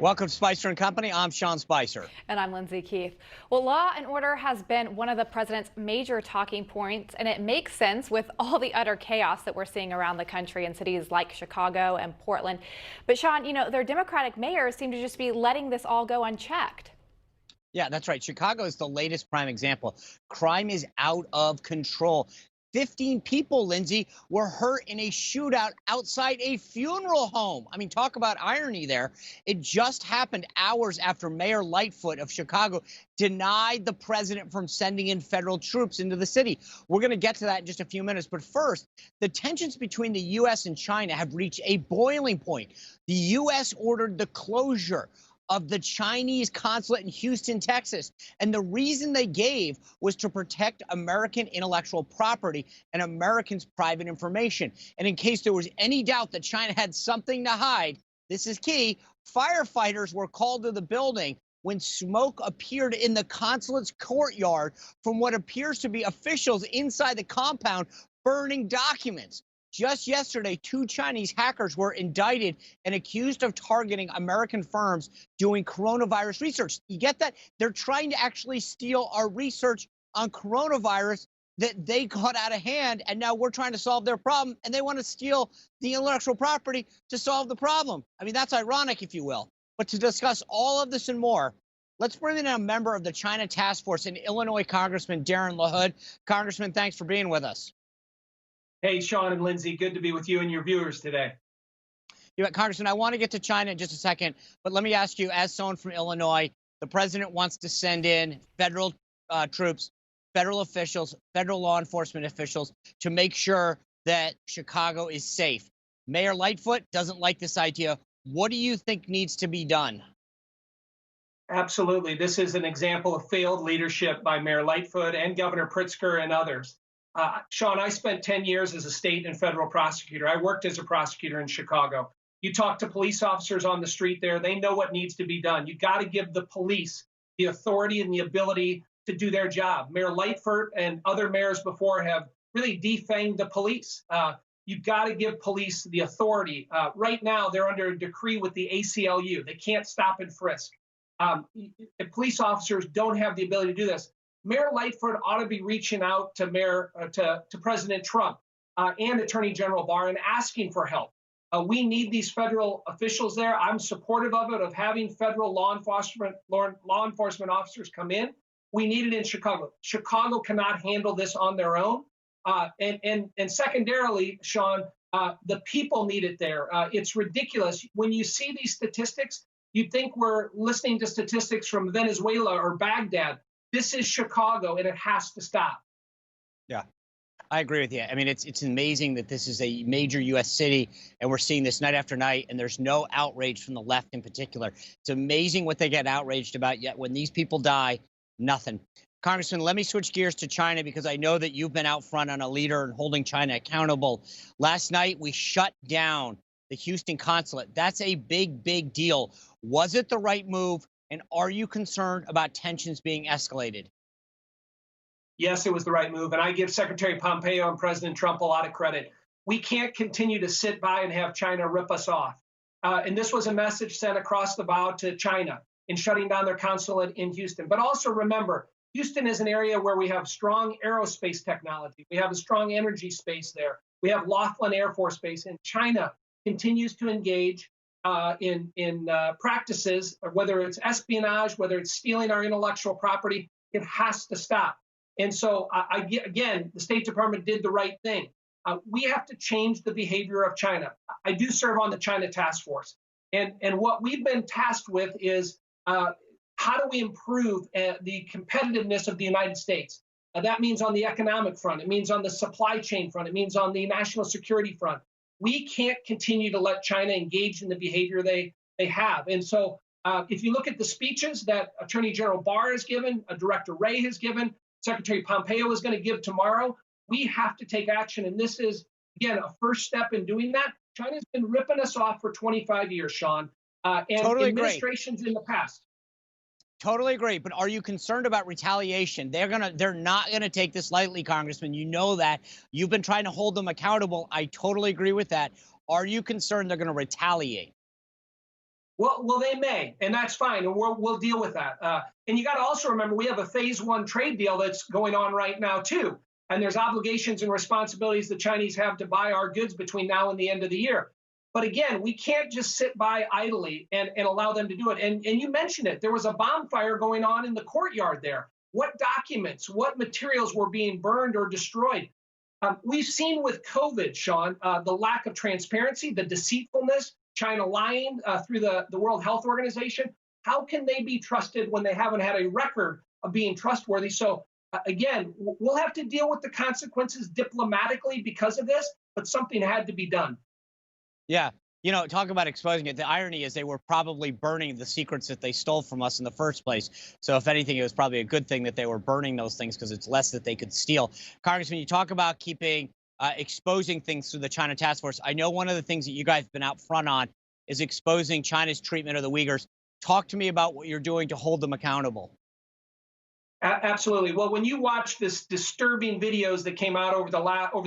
Welcome to Spicer and Company. I'm Sean Spicer. And I'm Lindsay Keith. Well, law and order has been one of the president's major talking points, and it makes sense with all the utter chaos that we're seeing around the country in cities like Chicago and Portland. But Sean, their Democratic mayors seem to just be letting this all go unchecked. Yeah, that's right. Chicago is the latest prime example. Crime is out of control. 15 people, Lindsay, were hurt in a shootout outside a funeral home. I mean, talk about irony there. It just happened hours after Mayor Lightfoot of Chicago denied the president from sending in federal troops into the city. We're going to get to that in just a few minutes. But first, the tensions between the U.S. and China have reached a boiling point. The U.S. ordered the closure of the Chinese consulate in Houston, Texas. And the reason they gave was to protect American intellectual property and Americans' private information. And in case there was any doubt that China had something to hide, this is key, firefighters were called to the building when smoke appeared in the consulate's courtyard from what appears to be officials inside the compound burning documents. Just yesterday, 2 Chinese hackers were indicted and accused of targeting American firms doing coronavirus research. You get that? They're trying to actually steal our research on coronavirus that they got out of hand, and now we're trying to solve their problem, and they want to steal the intellectual property to solve the problem. I mean, that's ironic, if you will. But to discuss all of this and more, let's bring in a member of the China Task Force and Illinois Congressman Darren LaHood. Congressman, thanks for being with us. Hey, Sean and Lindsay, good to be with you and your viewers today. Congressman, I want to get to China in just a second, but let me ask you, as someone from Illinois, the president wants to send in federal troops, federal officials, federal law enforcement officials to make sure that Chicago is safe. Mayor Lightfoot doesn't like this idea. What do you think needs to be done? Absolutely. This is an example of failed leadership by Mayor Lightfoot and Governor Pritzker and others. Sean, I spent 10 years as a state and federal prosecutor. I worked as a prosecutor in Chicago. You talk to police officers on the street there, they know what needs to be done. You got to give the police the authority and the ability to do their job. Mayor Lightfoot and other mayors before have really defanged the police. You've got to give police the authority. Right now, they're under a decree with the ACLU. They can't stop and frisk. Police officers don't have the ability to do this. Mayor Lightfoot ought to be reaching out to to President Trump and Attorney General Barr and asking for help. We need these federal officials there. I'm supportive of it, of having federal law enforcement officers come in. We need it in Chicago. Chicago cannot handle this on their own. And secondarily, Sean, the people need it there. It's ridiculous. When you see these statistics, you'd think we're listening to statistics from Venezuela or Baghdad. This is Chicago, and it has to stop. Yeah, I agree with you. I mean, it's amazing that this is a major U.S. city, and we're seeing this night after night, and there's no outrage from the left in particular. It's amazing what they get outraged about, yet when these people die, nothing. Congressman, let me switch gears to China because I know that you've been out front on a leader and holding China accountable. Last night, we shut down the Houston consulate. That's a big, big deal. Was it the right move? And are you concerned about tensions being escalated? Yes, it was the right move. And I give Secretary Pompeo and President Trump a lot of credit. We can't continue to sit by and have China rip us off. And this was a message sent across the bow to China in shutting down their consulate in Houston. But also remember, Houston is an area where we have strong aerospace technology. We have a strong energy space there. We have Laughlin Air Force Base, and China continues to engage in practices, whether it's espionage, whether it's stealing our intellectual property. It has to stop. And so, again, the State Department did the right thing. We have to change the behavior of China. I do serve on the China Task Force. And what we've been tasked with is how do we improve the competitiveness of the United States? That means on the economic front. It means on the supply chain front. It means on the national security front. We can't continue to let China engage in the behavior they have. And so if you look at the speeches that Attorney General Barr has given, Director Wray has given, Secretary Pompeo is going to give tomorrow, we have to take action. And this is, again, a first step in doing that. China's been ripping us off for 25 years, Sean, and totally administrations in the past. Totally agree. But are you concerned about retaliation? They're not gonna take this lightly, Congressman. You know that. You've been trying to hold them accountable. I totally agree with that. Are you concerned they're gonna retaliate? Well, they may, and that's fine, and we'll deal with that. And you got to also remember we have a phase one trade deal that's going on right now too, and there's obligations and responsibilities the Chinese have to buy our goods between now and the end of the year. But again, we can't just sit by idly and allow them to do it. And you mentioned it. There was a bonfire going on in the courtyard there. What documents, what materials were being burned or destroyed? We've seen with COVID, Sean, the lack of transparency, the deceitfulness, China lying through the World Health Organization. How can they be trusted when they haven't had a record of being trustworthy? So again, we'll have to deal with the consequences diplomatically because of this, but something had to be done. Yeah. Talk about exposing it. The irony is they were probably burning the secrets that they stole from us in the first place. So if anything, it was probably a good thing that they were burning those things because it's less that they could steal. Congressman, you talk about exposing things through the China task force. I know one of the things that you guys have been out front on is exposing China's treatment of the Uyghurs. Talk to me about what you're doing to hold them accountable. Absolutely. Well, when you watch this disturbing videos that came out over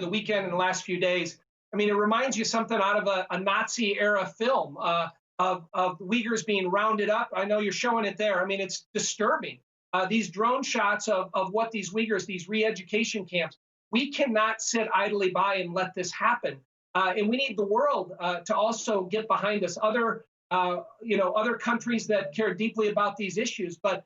the weekend and the last few days, I mean, it reminds you something out of a Nazi-era film of Uyghurs being rounded up. I know you're showing it there. I mean, it's disturbing. These drone shots of what these Uyghurs, these re-education camps, we cannot sit idly by and let this happen. And we need the world to also get behind us. Other countries that care deeply about these issues. But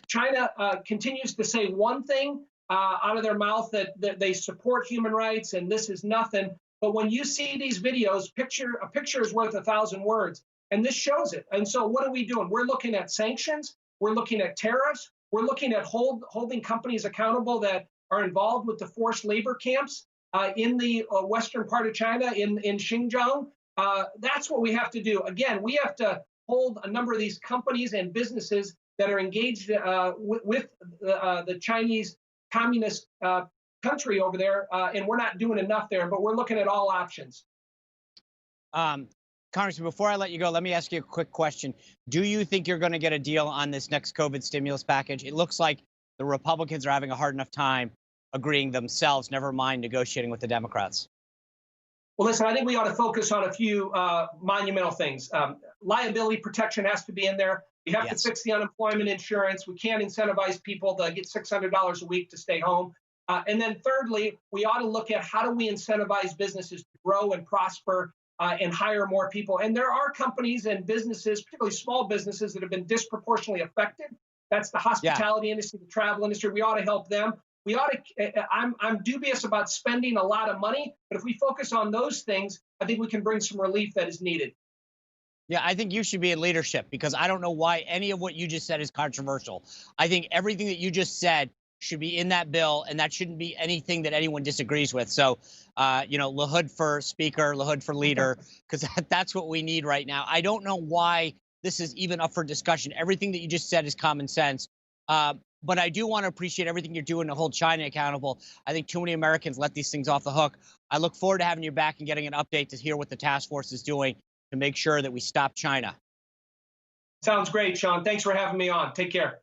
China continues to say one thing out of their mouth that they support human rights and this is nothing. But when you see these videos, a picture is worth 1,000 words, and this shows it. And so what are we doing? We're looking at sanctions. We're looking at tariffs. We're looking at holding companies accountable that are involved with the forced labor camps in the western part of China, in Xinjiang. That's what we have to do. Again, we have to hold a number of these companies and businesses that are engaged with the Chinese communist country over there, and we're not doing enough there, but we're looking at all options. Congressman, before I let you go, let me ask you a quick question. Do you think you're going to get a deal on this next COVID stimulus package? It looks like the Republicans are having a hard enough time agreeing themselves, never mind negotiating with the Democrats. Well, listen, I think we ought to focus on a few monumental things. Liability protection has to be in there. We have to fix the unemployment insurance. We can't incentivize people to get $600 a week to stay home. And then thirdly, we ought to look at how do we incentivize businesses to grow and prosper and hire more people. And there are companies and businesses, particularly small businesses, that have been disproportionately affected. That's the hospitality industry, the travel industry. We ought to help them. We ought to. I'm dubious about spending a lot of money, but if we focus on those things, I think we can bring some relief that is needed. Yeah, I think you should be in leadership because I don't know why any of what you just said is controversial. I think everything that you just said should be in that bill, and that shouldn't be anything that anyone disagrees with. So, LaHood for speaker, LaHood for leader, because that's what we need right now. I don't know why this is even up for discussion. Everything that you just said is common sense. But I do want to appreciate everything you're doing to hold China accountable. I think too many Americans let these things off the hook. I look forward to having you back and getting an update to hear what the task force is doing to make sure that we stop China. Sounds great, Sean. Thanks for having me on. Take care.